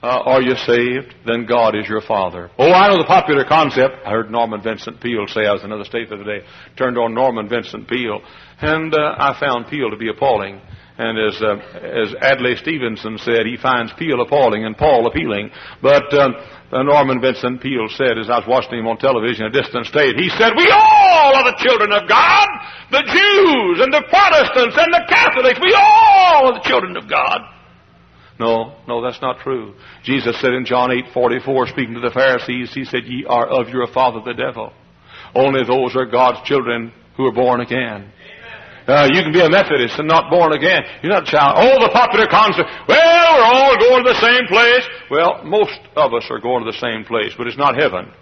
are you saved? Then God is your Father. Oh, I know the popular concept. I heard Norman Vincent Peale say, I was in another state the other day, turned on Norman Vincent Peale, and I found Peale to be appalling. And as Adlai Stevenson said, he finds Peale appalling and Paul appealing. But Norman Vincent Peale said, as I was watching him on television, a distant state, he said, we all are the children of God, the Jews and the Protestants and the Catholics, we all are the children of God. No, that's not true. Jesus said in John 8:44, speaking to the Pharisees, he said, ye are of your father the devil. Only those are God's children who are born again. You can be a Methodist and not born again. You're not a child. Oh, the popular concept. Well, we're all going to the same place. Well, most of us are going to the same place, but it's not heaven.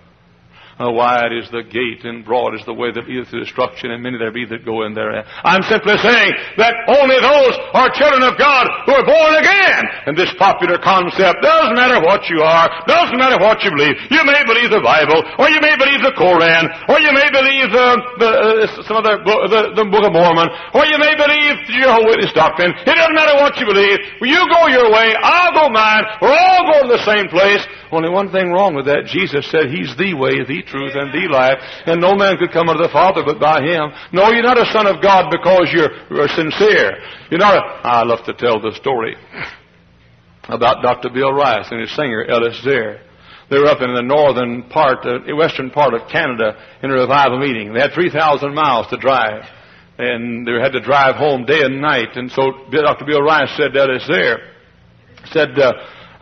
Wide is the gate and broad is the way that leadeth to destruction, and many there be that go in therein. I'm simply saying that only those are children of God who are born again. And this popular concept, doesn't matter what you are, doesn't matter what you believe. You may believe the Bible, or you may believe the Koran, or you may believe the Book of Mormon, or you may believe the Jehovah's Witness doctrine. It doesn't matter what you believe. You go your way, I'll go mine. We're all going to the same place. Only one thing wrong with that. Jesus said He's the way, the truth, and the life, and no man could come unto the Father but by Him. No, you're not a son of God because you're sincere. You're not I love to tell the story about Dr. Bill Rice and his singer, Ellis Zare. They were up in the northern part, western part of Canada in a revival meeting. They had 3,000 miles to drive, and they had to drive home day and night. And so Dr. Bill Rice said to Ellis Zare,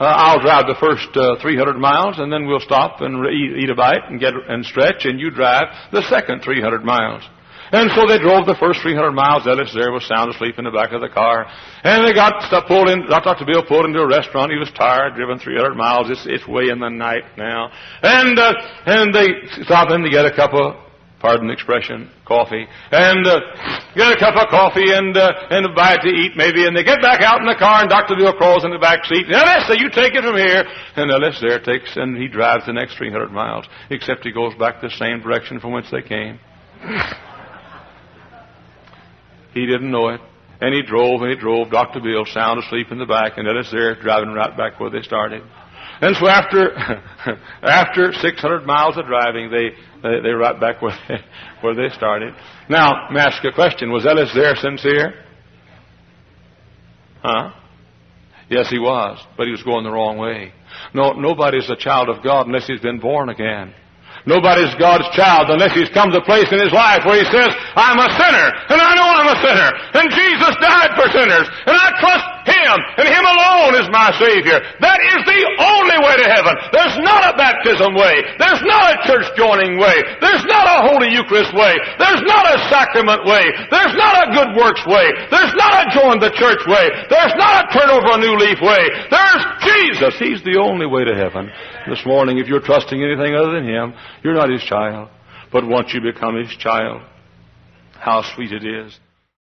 I'll drive the first 300 miles, and then we'll stop and eat a bite and stretch, and you drive the second 300 miles. And so they drove the first 300 miles. Ellis there was sound asleep in the back of the car. And they got pulled in. Dr. Bill pulled into a restaurant. He was tired, driven 300 miles. It's way in the night now. And they stopped in to get a cup of, pardon the expression, coffee, and get a cup of coffee and a bite to eat maybe, and they get back out in the car, and Dr. Bill crawls in the back seat. And Ellis, so you take it from here. And Ellis there takes, and he drives the next 300 miles, except he goes back the same direction from whence they came. He didn't know it. And he drove, Dr. Bill sound asleep in the back, and Ellis there driving right back where they started. And so after 600 miles of driving, they right back where they started. Now, let me ask you a question. Was Ellis there sincere? Huh? Yes, he was, but he was going the wrong way. No, nobody's a child of God unless he's been born again. Nobody's God's child unless he's come to a place in his life where he says, I'm a sinner, and I know I'm a sinner, and Jesus died for sinners, and I trust Him, and Him alone is my Savior. That is the only way to heaven. There's not a baptism way. There's not a church joining way. There's not a Holy Eucharist way. There's not a sacrament way. There's not a good works way. There's not a join the church way. There's not a turn over a new leaf way. There's Jesus. He's the only way to heaven. This morning, if you're trusting anything other than Him, you're not His child. But once you become His child, how sweet it is.